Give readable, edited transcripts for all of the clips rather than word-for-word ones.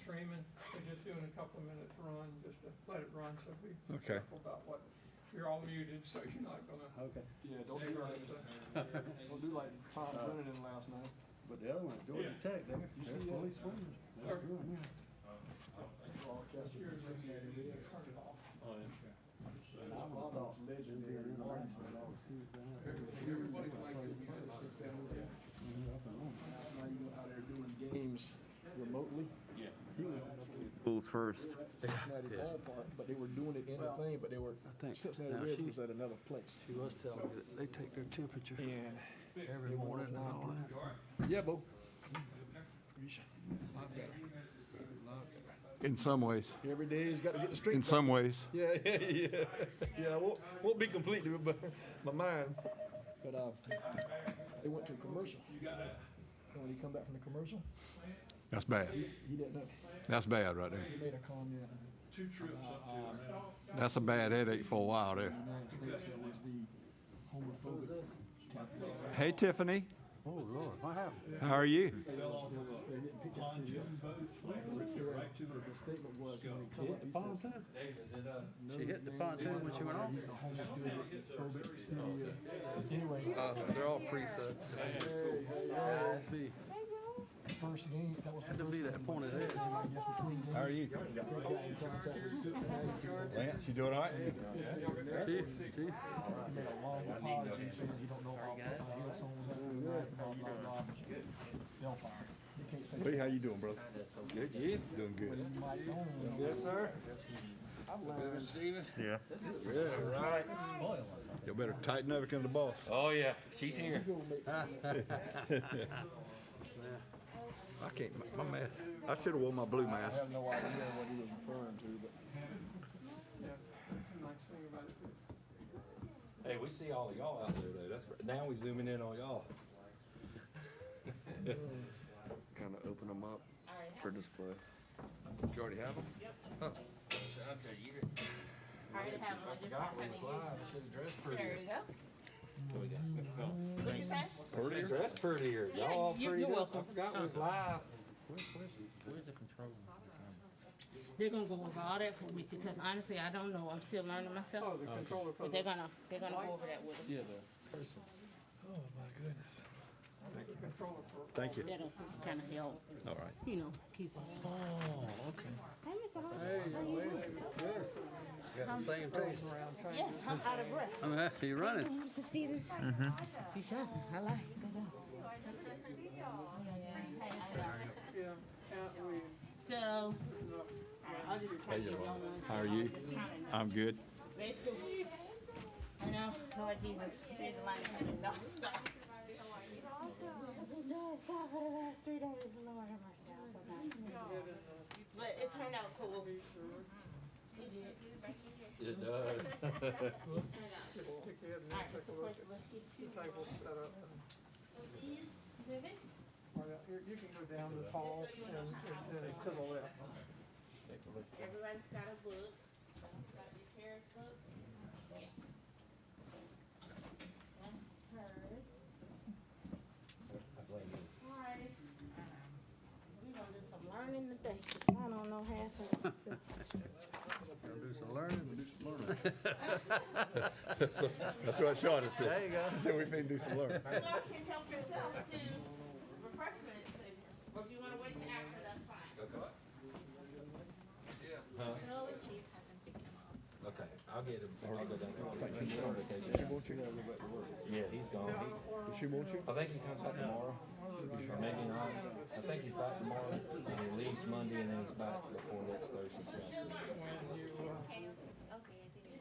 streaming, they're just doing a couple of minutes run, just to let it run, so be Okay. careful about what, you're all muted, so you're not gonna. Okay. Yeah, don't do like, don't do like Tom Brennan last night. But the other one, Georgia Tech, they're see fully that? swimming. Sir. They're doing that. That's yours, turn it off. And I would have thought legendary international dogs too. Everybody like the music like that. Last night you were out there doing games remotely. Yeah. He was Schools first. Cincinnati ballpark, but they were doing it in the thing, but they were, think Cincinnati now Reds she- was at another place. She was telling me that they take their temperature And every morning and all that. yeah, Bo. In some ways. Every day he's got to get the street. In some ways. Yeah, yeah. Yeah, won't be completely with my mind. But they went to a commercial. And when he come back from the commercial, That's bad. he didn't know. That's bad right there. He made a comment. That's a bad headache for a while there. The United States that was the homophobic capital. Hey, Tiffany. Oh, Lord, what happened? How are you? They didn't pick that city up. It said, the statement was when he come up, he says, She hit the pontoon when she went off? he's a homophobic city. Anyway, They're all presets. I see. first game, that was the Had to first be game. that pointed head. I guess between games. How are you? They got in contact with Cincinnati. Lance, you doing all right? See? He made a long apology, saying he don't know how Hillsong was after the night, blah, blah, blah. They'll fire him. You can't say. Lee, how you doing, brother? Good, you? Doing good. You might own. Yes, sir. I've learned. Yeah. Yeah, right. You better tighten up because the boss. Oh, yeah. She's here. I can't, my mask. I should have worn my blue I mask. have no idea what he was referring to, but. Nice thing about it. Hey, we see all of y'all out there though. That's great. Now we zooming in on y'all. Kind of open them up for display. Did you already have them? I'll tell you. I already have one, just not having used. Should have dressed There prettier. you go. There we go. What'd you say? Prettier? Dressed prettier. Yeah, Y'all all you're pretty. welcome. I forgot we was live. Where's the control? They're gonna go over all that for me because honestly, I don't know. I'm still learning Oh, myself. the controller for But the. they're gonna go over that with us. Yeah, the person. Oh, my goodness. The controller for. Thank you. That'll kind of help, All right. you know, keep. Oh, okay. Hey, Mr. Hodges, how you doing? Got the same taste. Yes, I'm out of breath. I'm happy you're running. Mr. Stevens. You shopping? I like it. Yeah, we. So, I'll just try to give y'all one. How are you? I'm good. Basically, I know, Lord Jesus, there's a lot of people don't stop. No, stop for the last 3 days, Lord have mercy. I'm so bad. But it turned out cool. It did. It does. Pick your head and Alright, take so a look first at let's the keep table set up. pivots. You can go down the hall and then to the left. Everybody's got a book. Got your carrot book? Yeah. That's hers. Alright. We're gonna do some learning today. 'Cause I don't know half of it. Gonna do some learning. That's what Shauna said. There you go. She said we need to do some learning. You all can help yourself to refreshments, or if you wanna wait till after, that's fine. No, the chief hasn't picked him up. Okay, I'll get him. I'll go down there. I'll take him on vacation. Yeah, he's gone. Does she want you? I think he comes back tomorrow. Or maybe not. I think he's back tomorrow. And he leaves Monday and then he's back before next Thursday.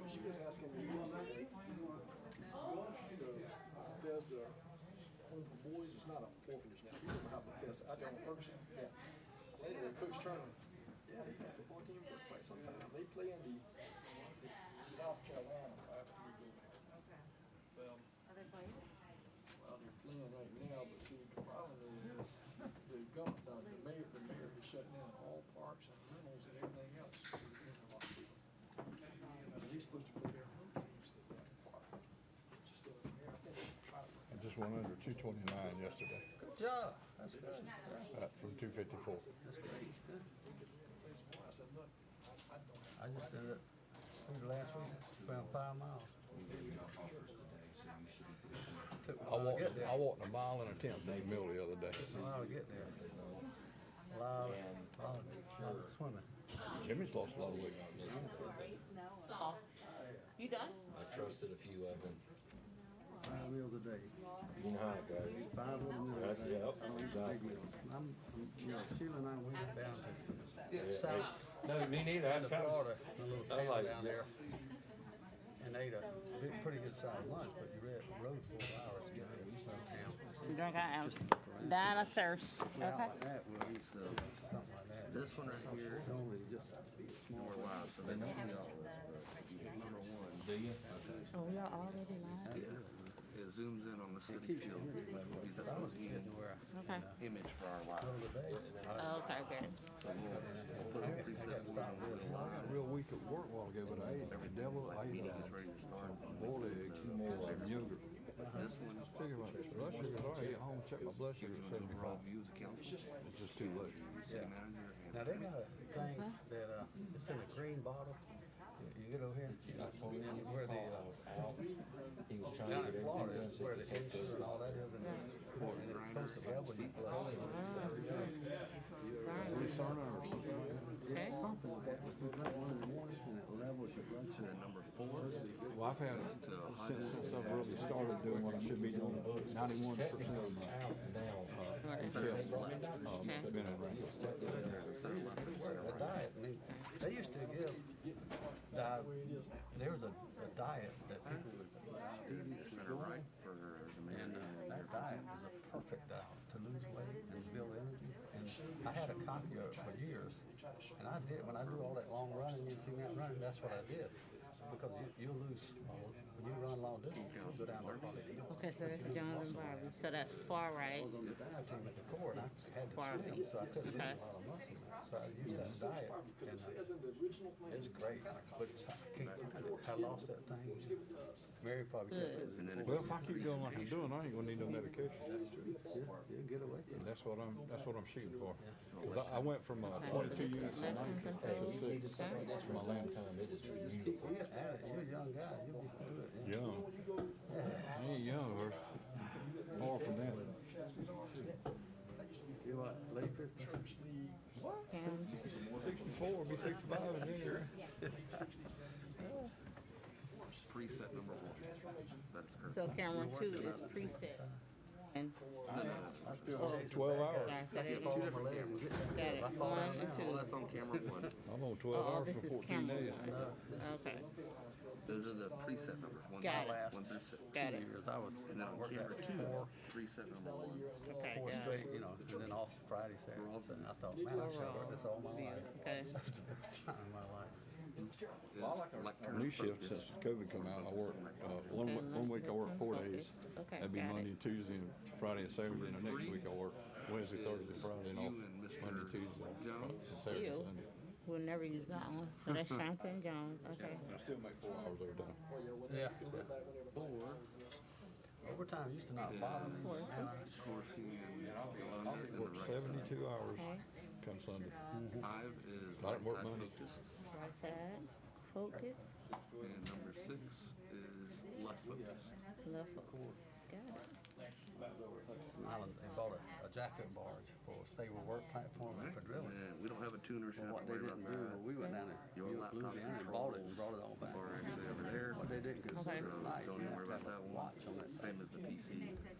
She was asking me yesterday. There's the home for boys, it's not an orphanage now. You remember how Bethesda, out there on Ferguson? Yeah. Anyway, Coach Turner. Yeah, they got a football team for quite some time. They play in the South Carolina after we go there. Well, they're playing right now, but see, the problem is the government, the mayor is shutting down all parks and rentals and everything else. So we're getting a lot of people. He's supposed to play their home games at that park. Which is still in the air. I think it's I just went under 229 yesterday Good job. That's good. from 254. That's great. Good. I just did it last week, around 5 miles. Took me a while to get there. I walked a mile and a tenth in the middle the other day. Took me a while to get there. A lot of swimming. Jimmy's lost a lot of weight. Oh. You done? I trusted a few of them. 5 meals a day. You know how it goes. 5 little meals That's, a day. yep, I don't eat big exactly. meals. Sheila and I went down to Yeah, south no, me neither. to Florida, a little I town like down this. there, and ate a pretty good sized lunch, but you rode 4 hours to get to this little town. Drink out. Just to look around. Dying of thirst. Yeah, Okay. like that, we'll eat something like that. This one right here, It's only just more live, so they know who y'all is, but you hit number one. Do you? Oh, y'all already live? Yeah, it zooms in on the city seal. That will be the in where Okay. image for our live. Oh, okay, good. So we'll put a preset one on the I got live. real weak at work a while ago, but I ate the devil. I ate Meeting is ready to start. boiled eggs, some yogurt. This one, Figure my blood sugar. I get home and check my blood sugar at the overall 75. view as a council, It's just too late. city manager, and Now they got a thing that it's in a green bottle. You get over here, and where the He was trying down to in get Florida everything is done. where the insure and all that is, and it's supposed to level your blood. Cerner or something like that. Okay. Something like that. If you drink one in the morning and it levels your blood to sugar. number 4. Well, I've had since I've really started doing what I should be doing. 91% of my Out and down. been in range. A diet. I mean, they used to give there was a diet that people would eat Center right for the mayor. and that diet was a perfect diet to lose weight and build energy. And I had a copy of it for years, and I did when I do all that long running. You see that running? That's what I did because you'll lose when you run long distance. You'll go down to probably Okay, so that's John and Barbie. So that's far right. I was on the diet team at the court, and I had to swim, so I couldn't lose a lot of muscle mass. So I used that diet, and it's great. But I lost that thing. Mary probably could. Well, if I keep doing like I'm doing, I ain't gonna need no medication. You'll get away from And that's what I'm shooting for. 'Cause I went from 22 units to 19 to 6. That's my lamb time. It is beautiful. it. You're a young guy. You'll be good. Yeah. Young. I ain't young, Herschel. Far from that. You what? Late 50? 64 will be 65 in January. Preset number 1. That's correct. So camera 2 is preset. And I still 12 hours. guys, that it is. fall on my leg and get Got it. 1 and Well, 2. that's on camera 1. I'm on 12 Oh, hours this for is 14 camera days. 1. Okay. Those are the preset numbers. 1 Got it. through 1 through 6. Got it. years. I was And then on camera 2, preset number 1. Okay, 4 got straight, it. you know, and then off Friday, Saturday. So I thought, man, I should have worked this all my life. Okay. That's the best time of my life. New shift since COVID come out. I work one week I work 4 days. Okay, That'd be got Monday, it. Tuesday, and Friday and Saturday. And the next week I work Wednesday, Thursday, Friday, and off You and Mr. Monday, Tuesday, and Saturday, You. Sunday. We'll never use that one. So that's Shanton Jones. Okay. I still make 4 hours overtime. Yeah. Overtime used to not bother me. Coursing and London and the Work right 72 hours Okay. come Sunday. 5 is I don't work right side Monday. focused. Right side. Focus. And number 6 is left focused. Left focus. Got it. Island, they bought a jacket barge for a stable work platform and for drilling. And we don't have a tuner, so Well, you what have to they worry about didn't do, that. when we went down to Your laptop Louisiana and controls brought it all back. are actually over there. What they didn't So consider at night, don't you even have worry to about have that a one. watch on it. Same as the PC.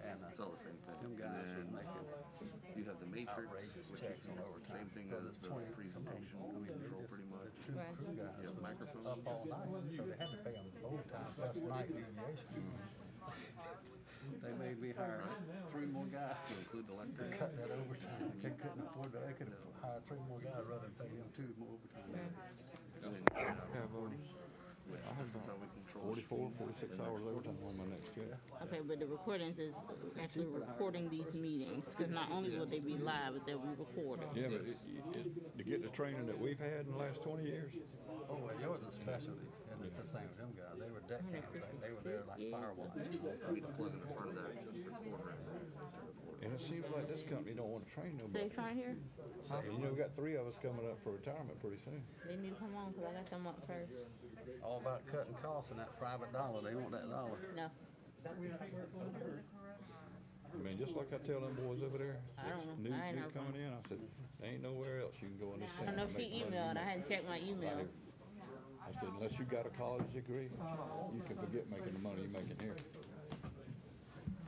And It's all the same thing. them guys were And making then you have the matrix, outrageous which checks is on the overtime. same thing Because as it's the 20 presentation control pretty much. two Right. crew guys You have was microphones. up all night, so they had to pay them overtime plus night deviation. They made me hire 3 more guys. To include the electric. Cut that overtime. They couldn't afford that. They could have hired 3 more guys rather than pay them 2 more overtime. And then you have Have recording, which I have this is how we control. 44, 46 hours overtime on my next check. Okay, but the recordings is actually recording these meetings because not only will they be live, but they'll be recorded. Yeah, but to get the training that we've had in the last 20 years? Oh, well, yours is specialty, and it's the same with them guys. They were deckhands. They were there like fire watch. And it seems like this company don't want to train So nobody. you trying here? You know, we got 3 of us coming up for retirement pretty soon. They need to come on because I got them up first. All about cutting costs and that private dollar. They want that dollar. No. I mean, just like I tell them boys over there, I don't know. new I ain't heard coming in, I said, there ain't nowhere else you can go in this I town. don't know and if she make money emailed. you I make. hadn't checked my email. I said, unless you got a college degree, you can forget making the money you're making here.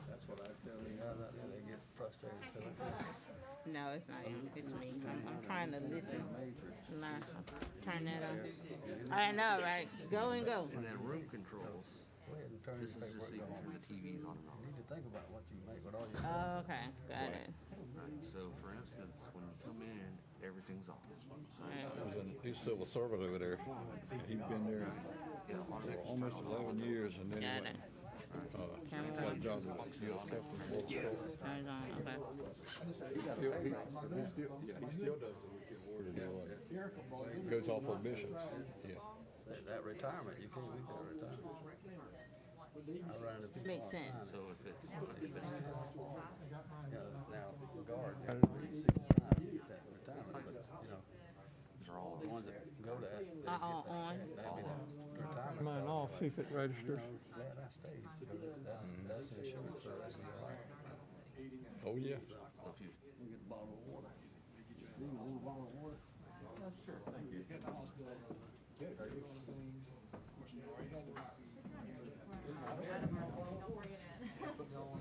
That's what I tell the guys out there. They get frustrated. So No, it's not him. It's me. I'm trying to listen. Nah, turn that on. I know, right? Go and go. And then room controls. go ahead and turn This your is just so you paperwork can turn on. the TVs on and off. You need to think about what you make with all your. Oh, okay. Got it. Right. So for instance, when you come in, everything's off. He's civil servant over there. He's been there for almost 11 years, and then Got he it. got a job with U.S. Customs Border Patrol. Turn it on. Okay. He still does the weekend warrior deal. Goes off on missions. Yeah. That retirement, you can't beat that retirement. I run into people Makes all the sense. time. So if it's You know, now, guard, you know, 65, you get that retirement, but, you know, they're all the ones that go to that. they Uh-oh, get that on. check. That'd be the retirement. Mine off, see if it registers. You know, glad I stayed, because that's insurance for the rest of your life. Oh, yeah. if you You get a bottle of water. You get a little bottle of water. Sure, thank you. Got the hospital, all the things. Of course, you already had the.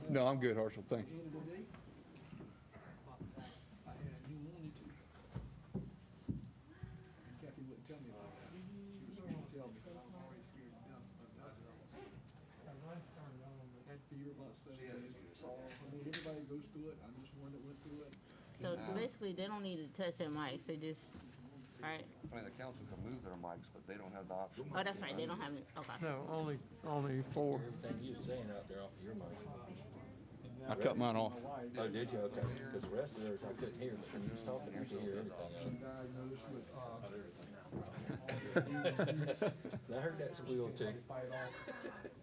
No, I'm good, Herschel. Thank you. End of the day, I had you wanted to. And Kathy wouldn't tell me about that. She was going to tell me, but I'm already scared to death of that. Had fever about 7 days. I mean, everybody goes through it. I'm just one that went through it. So basically, they don't need to touch their mics. They just, right? I mean, the council can move their mics, but they don't have the option. Oh, that's right. They don't have it. Okay. No, only 4. Everything you was saying out there off of your mic. I cut mine off. Oh, did you? Okay. Because the rest of theirs I couldn't hear, but when you was talking, I could hear everything. Diagnosed with, I heard that squeal too. fight off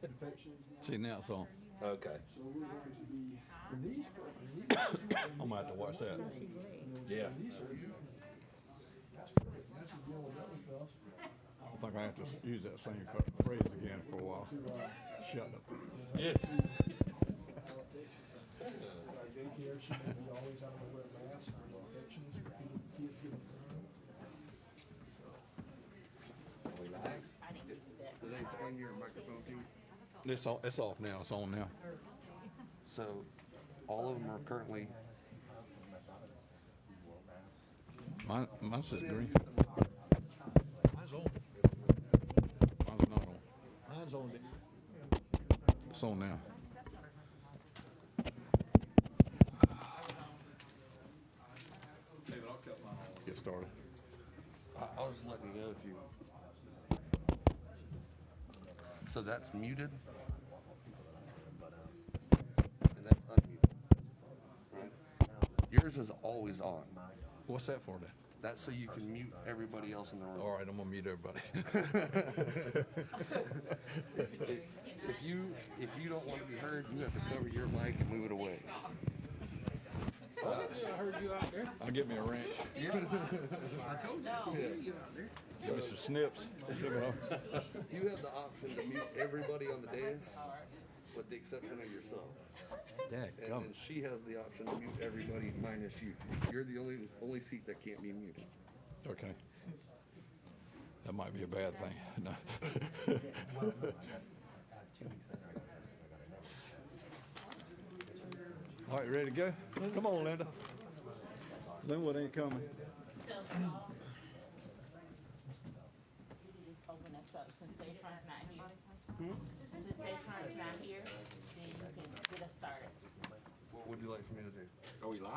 infections. See, now it's on. Okay. So we're going to be, for these, I'm gonna have to watch that. Yeah. these are, that's dealing with other stuff. I don't think I have to use that same phrase again for a while. Shut up. Yeah. Politics. Daycare should be always having to wear masks for infections, for people, kids getting burned. I didn't do that. Do they turn your microphone to you? It's off now. It's on now. So all of them are currently, Mine says green. Mine's on. Mine's not on. Mine's on. It's on now. Get started. I'll just let you know if you. So that's muted. And that's unmuted. Right? Yours is always on. What's that for then? That's so you can mute everybody else in the room. All right, I'm gonna mute everybody. If you don't want to be heard, you have to cover your mic and move it away. I heard you out there. I'll get me a wrench. I told you I could hear you out there. Give me some snips. You know. You have the option to mute everybody on the dais, with the exception of yourself. And Dadgum. then she has the option to mute everybody minus you. You're the only seat that can't be muted. Okay. That might be a bad thing. No. All right, ready to go? Come on, Linda. Linwood ain't coming. You just open us up since Satron's not here. Since Satron's not here, then you can get us started. What would you like for me to do? Are we live? I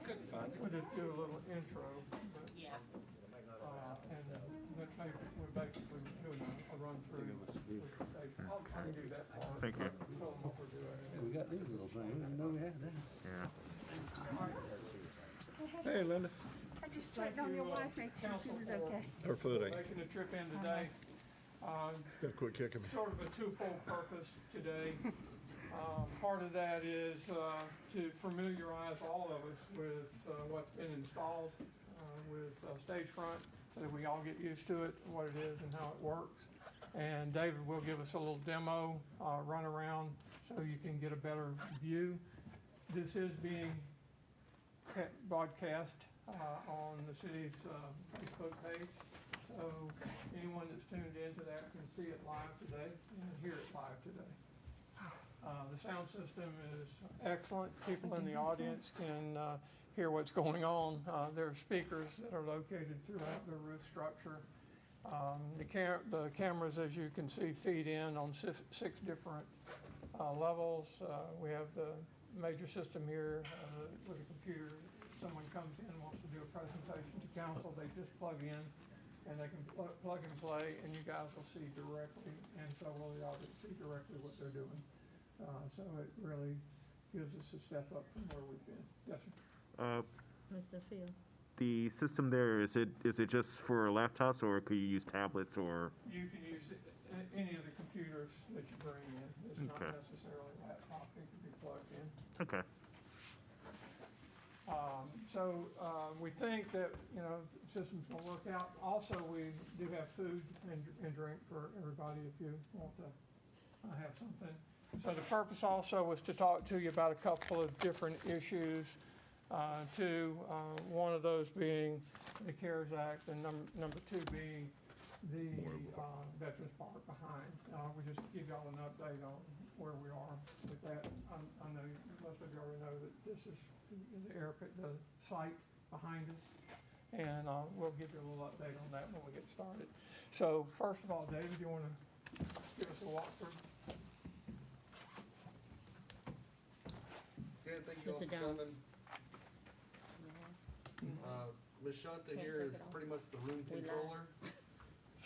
couldn't find it. We'll just do a little intro. Yeah. And let's say we're basically doing a run through. I can do that part. Thank you. Tell them what we're doing. We got these little things, we didn't know we had that. Yeah. Hey, Linda. I just checked on your wife, make sure she was okay. Her foot ain't. Making the trip in today. Gotta quit kicking me. Sort of a twofold purpose today. Part of that is to familiarize all of us with what's been installed with Stagefront, so that we all get used to it, what it is and how it works. And David will give us a little demo, run around, so you can get a better view. This is being broadcast on the city's Facebook page. So anyone that's tuned into that can see it live today and hear it live today. The sound system is excellent. People in the audience can hear what's going on. There are speakers that are located throughout the roof structure. The cameras, as you can see, feed in on six different levels. We have the major system here with a computer. Someone comes in and wants to do a presentation to council, they just plug in and they can plug and play, and you guys will see directly, and so will the audience see directly what they're doing. So it really gives us a step up from where we've been. Yes, sir. Mr. Phil. The system there, is it just for laptops, or could you use tablets, or? You can use any of the computers that you bring in. It's not Okay. necessarily a laptop, it can be plugged in. Okay. So we think that, the system's gonna work out. Also, we do have food and drink for everybody if you want to have something. So the purpose also was to talk to you about a couple of different issues. One of those being the CARES Act, and number two being the Veterans Park behind. We just give y'all an update on where we are with that. I know most of you already know that this is the site behind us, and we'll give you a little update on that when we get started. So first of all, David, you want to give us a walkthrough? Yeah, thank you all for Mr. Jones. coming. Ms. Shanta here is pretty much the room controller.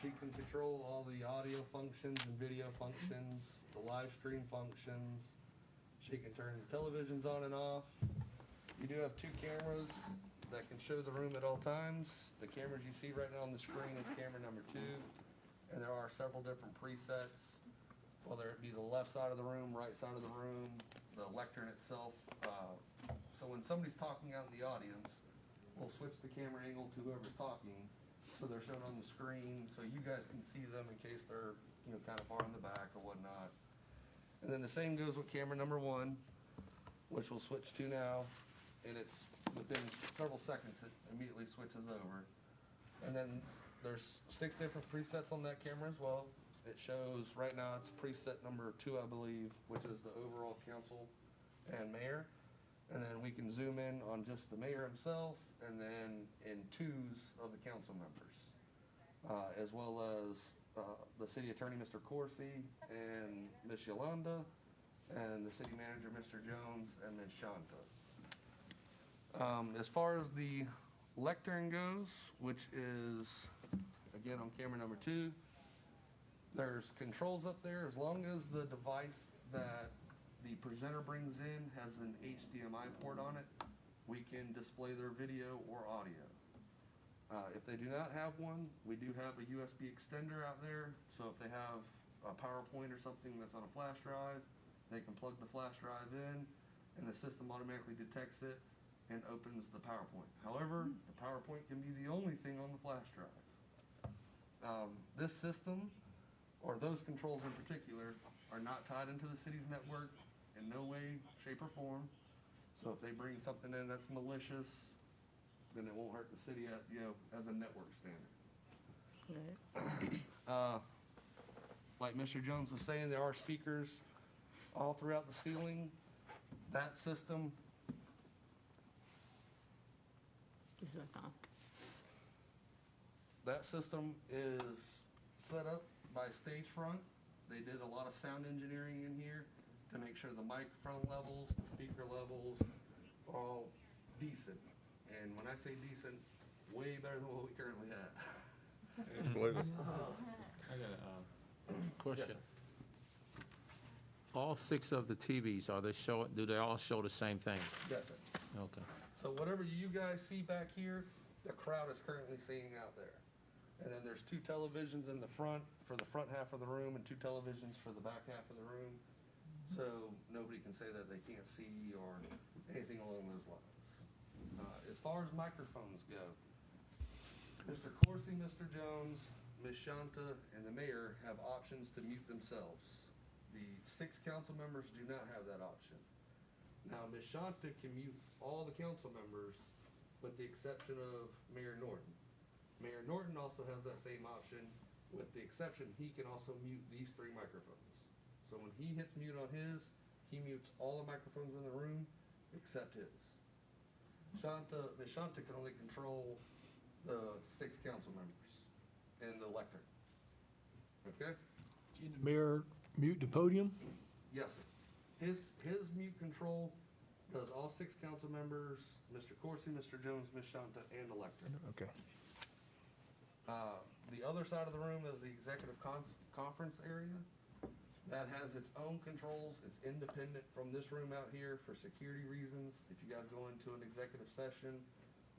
She can control all the audio functions and video functions, the live stream functions. She can turn the televisions on and off. You do have two cameras that can show the room at all times. The cameras you see right now on the screen is camera number 2, and there are several different presets, whether it be the left side of the room, right side of the room, the lectern itself. So when somebody's talking out in the audience, we'll switch the camera angle to whoever's talking, so they're shown on the screen, so you guys can see them in case they're, kind of far in the back or whatnot. And then the same goes with camera number 1, which we'll switch to now, and it's within several seconds it immediately switches over. And then there's 6 different presets on that camera as well. It shows right now it's preset number 2, I believe, which is the overall council and mayor. And then we can zoom in on just the mayor himself, and then in 2s of the council members, as well as the city attorney, Mr. Corsi, and Ms. Yolanda, and the city manager, Mr. Jones, and Ms. Shanta. As far as the lectern goes, which is, again, on camera number 2, there's controls up there. As long as the device that the presenter brings in has an HDMI port on it, we can display their video or audio. If they do not have one, we do have a USB extender out there, so if they have a PowerPoint or something that's on a flash drive, they can plug the flash drive in, and the system automatically detects it and opens the PowerPoint. However, the PowerPoint can be the only thing on the flash drive. This system, or those controls in particular, are not tied into the city's network in no way, shape, or form. So if they bring something in that's malicious, then it won't hurt the city as a network standard. Like Mr. Jones was saying, there are speakers all throughout the ceiling. That system, is set up by Stagefront. They did a lot of sound engineering in here to make sure the microphone levels, the speaker levels are all decent. And when I say decent, way better than what we currently have. Absolutely. I got a question. All 6 of the TVs, do they all show the same thing? Yes, sir. Okay. So whatever you guys see back here, the crowd is currently seeing out there. And then there's 2 televisions in the front for the front half of the room and 2 televisions for the back half of the room. So nobody can say that they can't see or anything along those lines. As far as microphones go, Mr. Corsi, Mr. Jones, Ms. Shanta, and the mayor have options to mute themselves. The 6 council members do not have that option. Now, Ms. Shanta can mute all the council members with the exception of Mayor Norton. Mayor Norton also has that same option, with the exception he can also mute these 3 microphones. So when he hits mute on his, he mutes all the microphones in the room except his. Ms. Shanta can only control the 6 council members and the electorate. Okay? Can the mayor mute the podium? Yes, sir. His mute control does all 6 council members, Mr. Corsi, Mr. Jones, Ms. Shanta, and electorate. Okay. The other side of the room is the executive conference area. That has its own controls. It's independent from this room out here for security reasons. If you guys go into an executive session,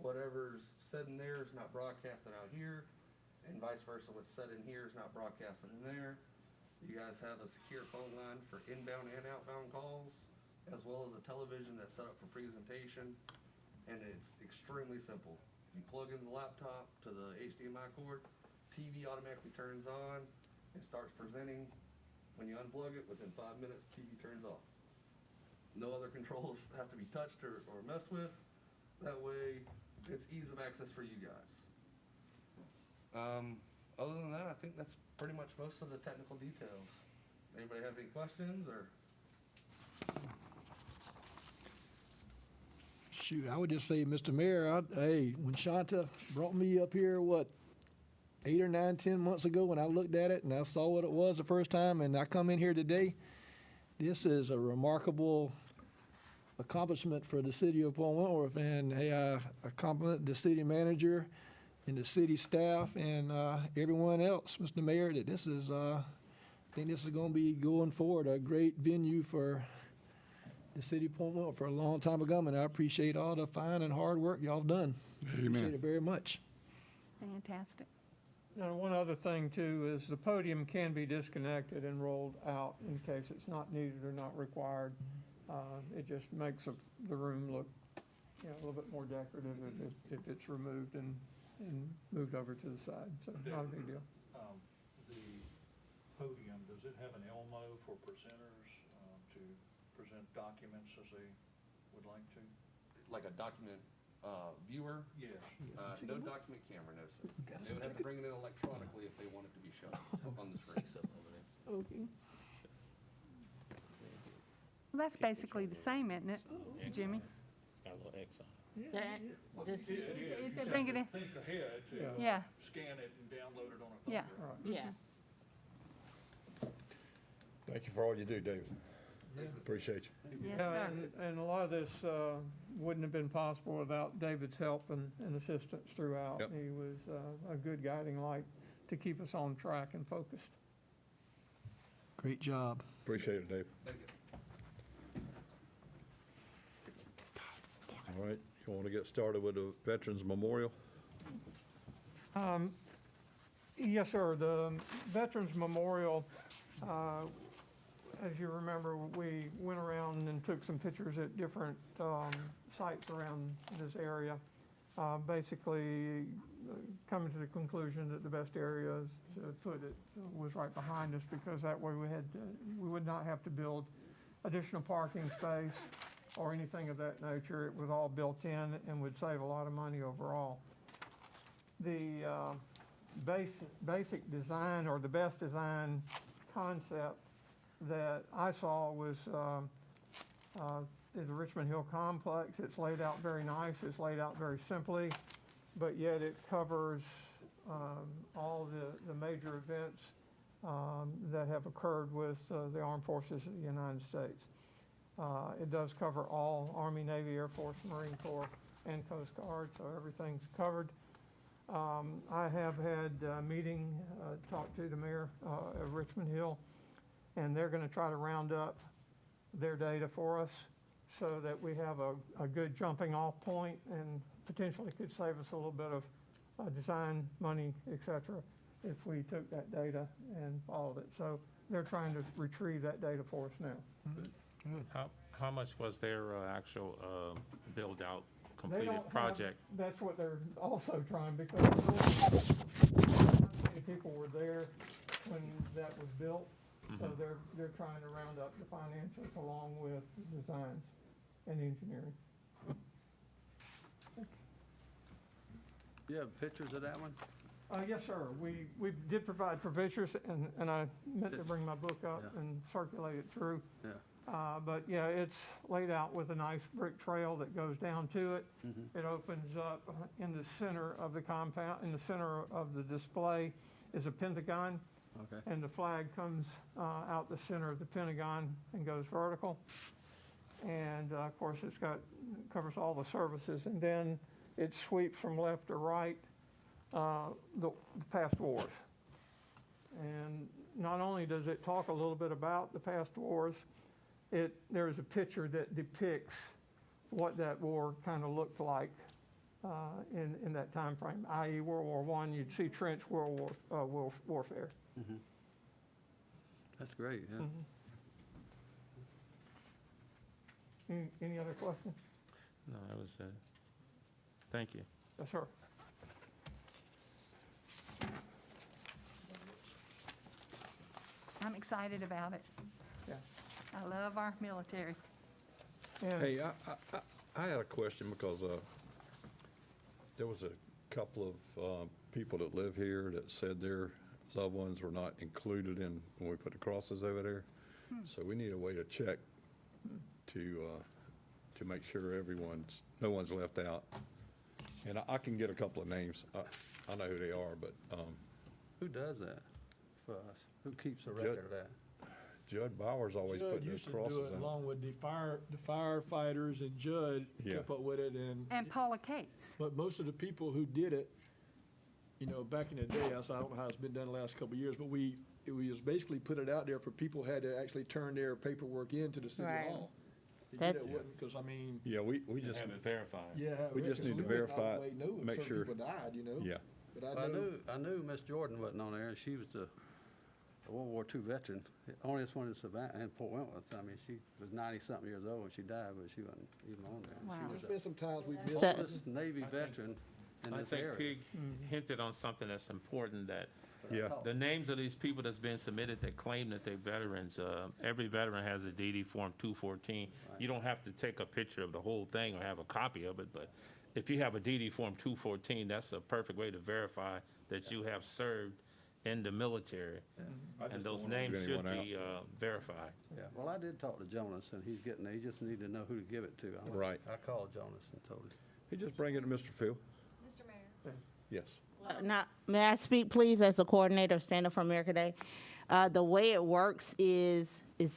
whatever's said in there is not broadcasted out here, and vice versa, what's said in here is not broadcasted in there. You guys have a secure phone line for inbound and outbound calls, as well as a television that's set up for presentation, and it's extremely simple. You plug in the laptop to the HDMI cord, TV automatically turns on and starts presenting. When you unplug it, within 5 minutes, TV turns off. No other controls have to be touched or messed with. That way, it's ease of access for you guys. Other than that, I think that's pretty much most of the technical details. Anybody have any questions or? Shoot, I would just say, Mr. Mayor, hey, when Shanta brought me up here, 8 or 9, 10 months ago, when I looked at it and I saw what it was the first time, and I come in here today, this is a remarkable accomplishment for the city of Point Wentworth. And hey, I compliment the city manager and the city staff and everyone else, Mr. Mayor, that this is, I think this is going to be going forward a great venue for the city of Point Wentworth for a long time ago. And I appreciate all the fine and hard work y'all have done. Amen. Appreciate it very much. Fantastic. Now, one other thing too is the podium can be disconnected and rolled out in case it's not needed or not required. It just makes the room look, a little bit more decorative if it's removed and moved over to the side. So not a big deal. The podium, does it have an Elmo for presenters to present documents as they would like to? Like a document viewer? Yes. No document camera, no, sir. They would have to bring it in electronically if they want it to be shown on the screen. Okay. Well, that's basically the same, isn't it, Jimmy? Got a little X on it. They bring it in. Think ahead to Yeah. scan it and download it on a thumb Yeah. drive. Yeah. Thank you for all you do, David. Appreciate you. Yes, Yeah, sir. and a lot of this wouldn't have been possible without David's help and assistance throughout. Yep. He was a good guiding light to keep us on track and focused. Great job. Appreciate it, David. Thank you. All right, you want to get started with the Veterans Memorial? Yes, sir. The Veterans Memorial, as you remember, we went around and took some pictures at different sites around this area. Basically, coming to the conclusion that the best area to put it was right behind us, because that way we would not have to build additional parking space or anything of that nature. It was all built in and would save a lot of money overall. The basic design, or the best design concept that I saw was the Richmond Hill Complex. It's laid out very nice. It's laid out very simply, but yet it covers all the major events that have occurred with the Armed Forces of the United States. It does cover all Army, Navy, Air Force, Marine Corps, and Coast Guard, so everything's covered. I have had a meeting, talked to the mayor of Richmond Hill, and they're going to try to round up their data for us so that we have a good jumping off point and potentially could save us a little bit of design money, et cetera, if we took that data and followed it. So they're trying to retrieve that data for us now. How much was their actual build-out They completed don't have- project? That's what they're also trying, because how many people were there when that was built. So they're trying to round up the financials along with the designs and engineering. You have pictures of that one? Yes, sir. We did provide for pictures, and I meant to bring my book up Yeah. and circulate it through. Yeah. But yeah, it's laid out with a nice brick trail that goes down to it. It opens up in the center of the compound, in the center of the display is a pentagon. Okay. And the flag comes out the center of the pentagon and goes vertical. And of course, covers all the services. And then it sweeps from left to right the past wars. And not only does it talk a little bit about the past wars, there's a picture that depicts what that war kind of looked like in that time frame, i.e. World War I, you'd see trench warfare. That's great, yeah. Any other questions? No, that was thank you. Yes, sir. I'm excited about it. Yeah. I love our military. And Hey, I had a question because there was a couple of people that live here that said their loved ones were not included in when we put the crosses over there. So we need a way to check to make sure no one's left out. And I can get a couple of names. I know who they are, but Who does that for us? Who keeps a record of that? Judd Bowers always Judd put those used to crosses do it in. along with the firefighters, and Judd Yeah. kept up with it, And Paula Cates. but most of the people who did it, back in the day, I don't know how it's been done the last couple of years, but we was basically put it out there for people had to actually turn their paperwork into the city Right. hall. They That- did it wasn't, because Yeah, we just, Have it verified. yeah. We just because need to we wouldn't verify it, always know if make certain sure- people died, yeah. But I knew Miss Jordan wasn't on there, and she was the World War II veteran. Only this one in Savannah, in Fort Wentworth. I mean, she was 90-something years old when she died, but she wasn't even on there. Wow. She There's was been some times we've the missed. That- oldest Navy veteran in I this think area. Pig hinted on something that's important, that Yeah. the names of these people that's been submitted that claim that they're veterans, every veteran has a DD Form 214. You don't have to take a picture of the whole thing or have a copy of it, but if you have a DD Form 214, that's a perfect way to verify that you have served in the military. And those names leave should anyone be verified. Yeah, well, I did talk to Jonas, and he just need to know who to give it to. Right. I called Jonas and told him. Hey, just bring it to Mr. Phil. Mr. Mayor. Yes. Now, may I speak, please, as the coordinator of Stand Up for America Day? The way it works is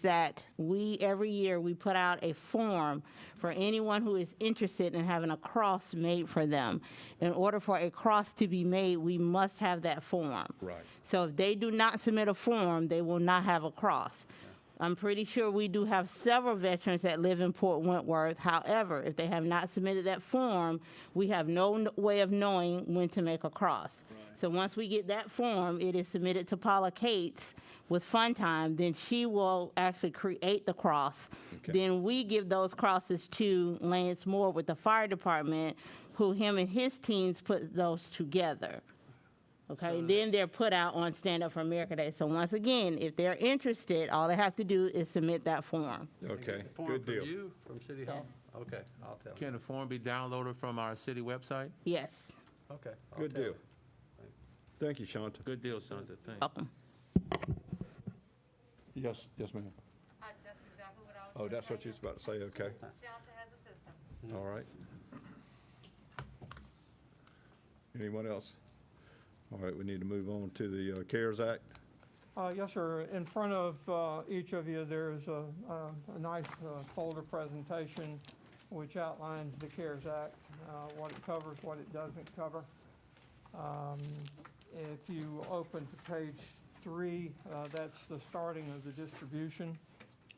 that every year, we put out a form for anyone who is interested in having a cross made for them. In order for a cross to be made, we must have that form. Right. So if they do not submit a form, they will not have a cross. I'm pretty sure we do have several veterans that live in Port Wentworth. However, if they have not submitted that form, we have no way of knowing when to make a cross. So once we get that form, it is submitted to Paula Cates with Fun Time. Then she will actually create the cross. Okay. Then we give those crosses to Lance Moore with the fire department, who him and his teams put those together. Okay, then they're put out on Stand Up for America Day. So once again, if they're interested, all they have to do is submit that form. Okay, The form good from deal. you, from City Hall? Okay, I'll tell him. Can the form be downloaded from our city website? Yes, Okay. I'll Good tell deal. him. Thank you, Shanta. Good deal, Shanta. Thanks. welcome. Yes, ma'am. That's exactly what I was. Oh, that's what you was about to say, okay. Shelter has a system. All right. Anyone else? All right, we need to move on to the CARES Act. Yes, sir. In front of each of you, there's a nice folder presentation which outlines the CARES Act, what it covers, what it doesn't cover. If you open to page 3, that's the starting of the distribution.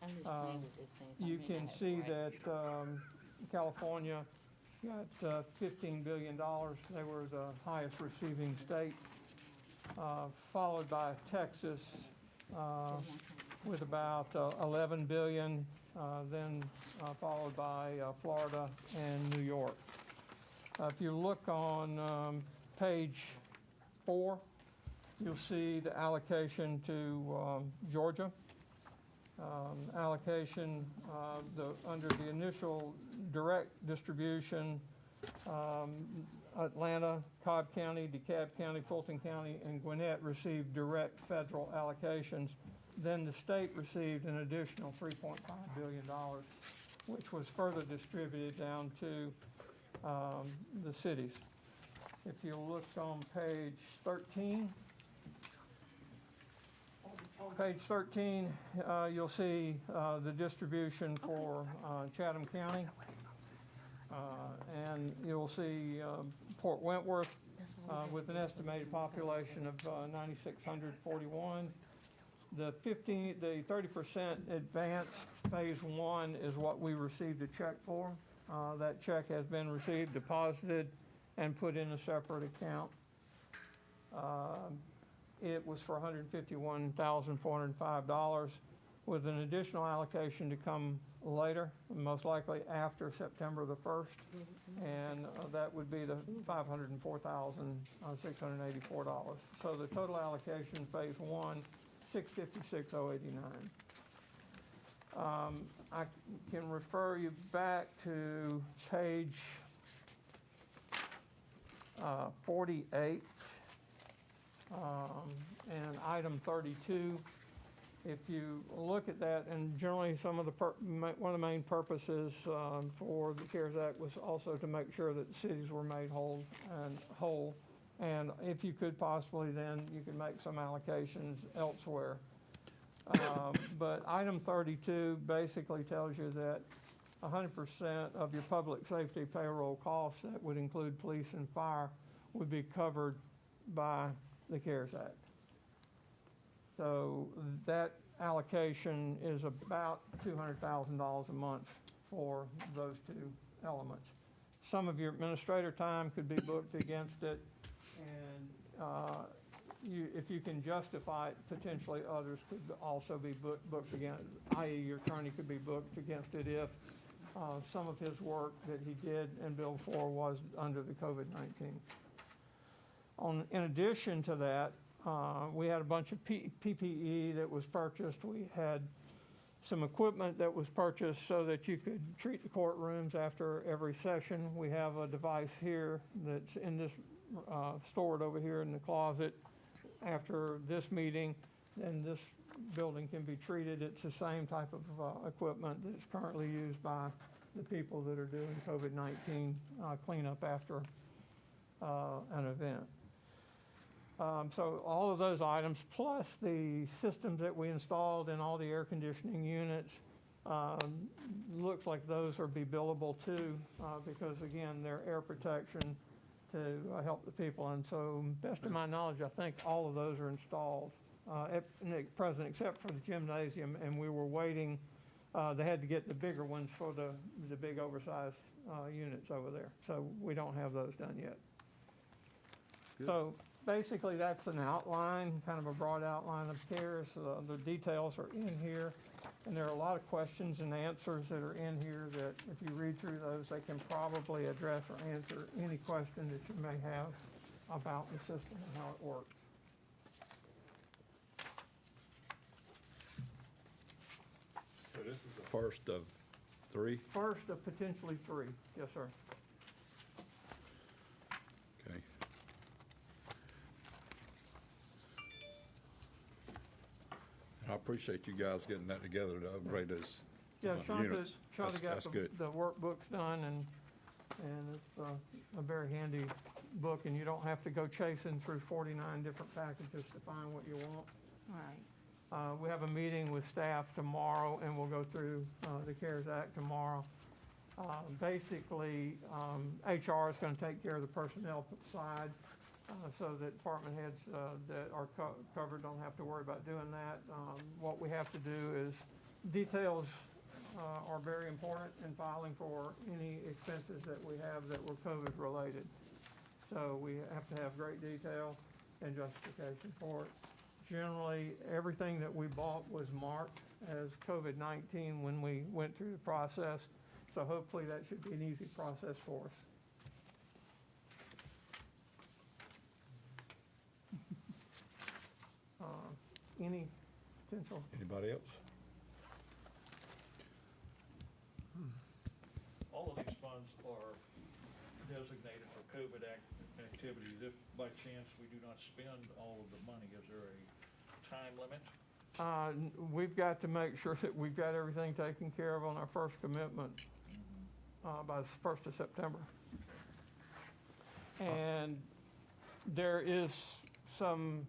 I'm just playing with this thing. so I You may can not have it see right. that California got $15 billion. They were the highest receiving state, followed by Texas with about 11 billion, then followed by Florida and New York. If you look on page 4, you'll see the allocation to Georgia. Allocation under the initial direct distribution, Atlanta, Cobb County, DeKalb County, Fulton County, and Gwinnett received direct federal allocations. Then the state received an additional $3.5 billion, which was further distributed down to the cities. If you look on page 13, you'll see the distribution for Chatham County. And you'll see Port Wentworth with an estimated population of 9,641. The 30% advanced phase 1 is what we received a check for. That check has been received, deposited, and put in a separate account. It was for $151,405 with an additional allocation to come later, most likely after September the 1st. And that would be the $504,684. So the total allocation phase 1, $656,089. I can refer you back to page 48 and item 32. If you look at that, and generally some of the one of the main purposes for the CARES Act was also to make sure that the cities were made whole. And if you could possibly, then you could make some allocations elsewhere. But item 32 basically tells you that 100% of your public safety payroll costs, that would include police and fire, would be covered by the CARES Act. So that allocation is about $200,000 a month for those two elements. Some of your administrator time could be booked against it, and if you can justify it, potentially others could also be booked against, i.e. your attorney could be booked against it if some of his work that he did and billed for was under the COVID-19. In addition to that, we had a bunch of PPE that was purchased. We had some equipment that was purchased so that you could treat the courtrooms after every session. We have a device here that's in this, stored over here in the closet. After this meeting, then this building can be treated. It's the same type of equipment that's currently used by the people that are doing COVID-19 cleanup after an event. So all of those items, plus the systems that we installed in all the air conditioning units, looks like those are be billable too, because again, they're air protection to help the people. And so, best of my knowledge, I think all of those are installed at present, except for the gymnasium, and we were waiting. They had to get the bigger ones for the big oversized units over there. So we don't have those done yet. Good. So basically, that's an outline, kind of a broad outline of CARES. The details are in here, and there are a lot of questions and answers that are in here that if you read through those, they can probably address or answer any question that you may have about the system and how it works. So this is the first of 3? First of potentially 3, yes, sir. Okay. I appreciate you guys getting that together to upgrade those Yeah, Shanta units. got That's good. the workbooks done, and it's a very handy book, and you don't have to go chasing through 49 different packages to find what you want. Right. We have a meeting with staff tomorrow, and we'll go through the CARES Act tomorrow. Basically, HR is going to take care of the personnel side, so that department heads that are covered don't have to worry about doing that. What we have to do is details are very important in filing for any expenses that we have that were COVID related. So we have to have great detail and justification for it. Generally, everything that we bought was marked as COVID-19 when we went through the process. So hopefully that should be an easy process for us. Any potential? Anybody else? All of these funds are designated for COVID activities. If by chance we do not spend all of the money, is there a time limit? We've got to make sure that we've got everything taken care of on our first commitment by the 1st of September. And there is some,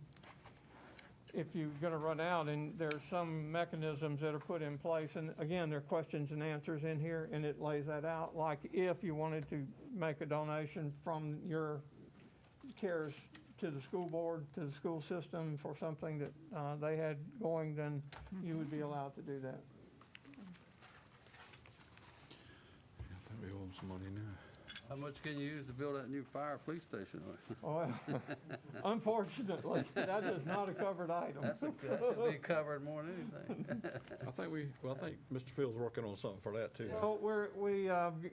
if you're going to run out, and there's some mechanisms that are put in place, and again, there are questions and answers in here, and it lays that out, like if you wanted to make a donation from your CARES to the school board, to the school system for something that they had going, then you would be allowed to do that. I think we owe them some money now. How much can you use to build that new fire police station? Well, unfortunately, that is not a covered item. That should be covered more than anything. I think Mr. Field's working on something for that too. Well, we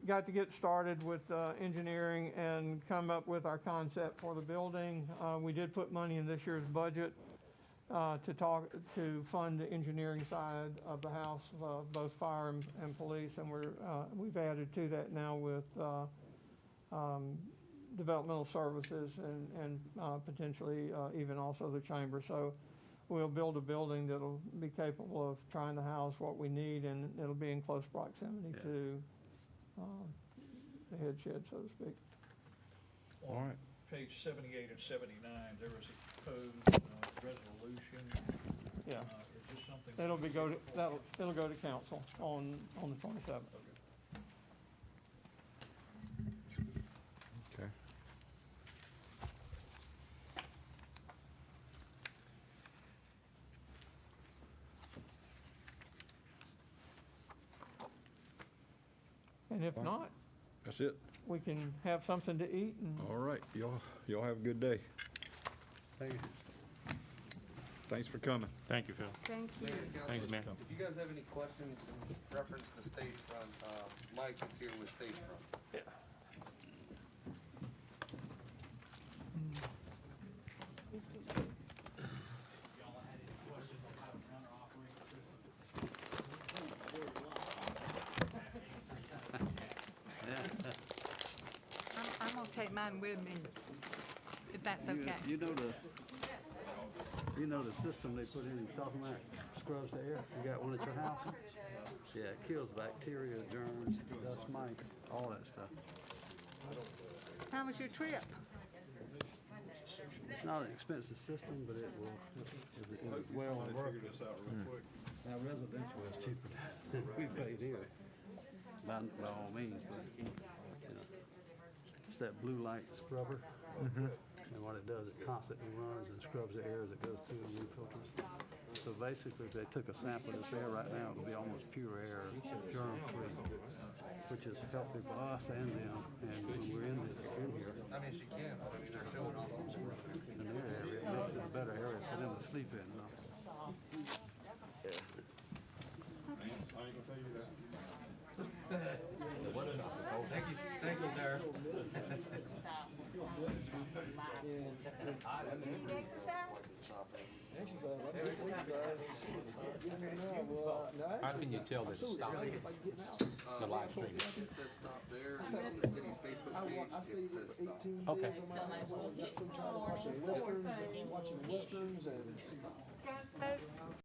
got to get started with engineering and come up with our concept for the building. We did put money in this year's budget to fund the engineering side of the house, both fire and police, and we've added to that now with developmental services and potentially even also the chamber. So we'll build a building that'll be capable of trying to house what we need, and it'll be in close proximity to the head shed, so to speak. All right. Page 78 and 79, there was a proposed resolution. Yeah. Is this something? It'll go to council on the 27th. Okay. And if not, That's it. we can have something to eat and All right. Y'all have a good day. Thank you. Thanks for coming. Thank you, Phil. Thank you. Thanks, man. If you guys have any questions in reference to stage front, Mike is here with stage front. Yeah. I'm gonna take mine with me, if that's okay. You know the system they put in, you're talking about, scrubs the air? You got one at your house? Yeah, it kills bacteria, germs, dust mites, all that stuff. How was your trip? It's not an expensive system, but it will, it's well worth it. Now residential is cheaper than we paid here, by all means, but, you know, it's that blue light scrubber. And what it does, it constantly runs and scrubs the air as it goes through and refilters. So basically, if they took a sample of this air right now, it would be almost pure air, germ-free, which is healthy for us and them. And when we're in here, I mean, she can, but I mean, they're showing off. in their area, it makes it a better area for them to sleep in. You know? Thank you, sir. How can you tell that it's stopped? The live stream. It says stop there, and on the city's Facebook page, I it stayed says for stop. 18 Okay. days on my own. I got some time watching westerns and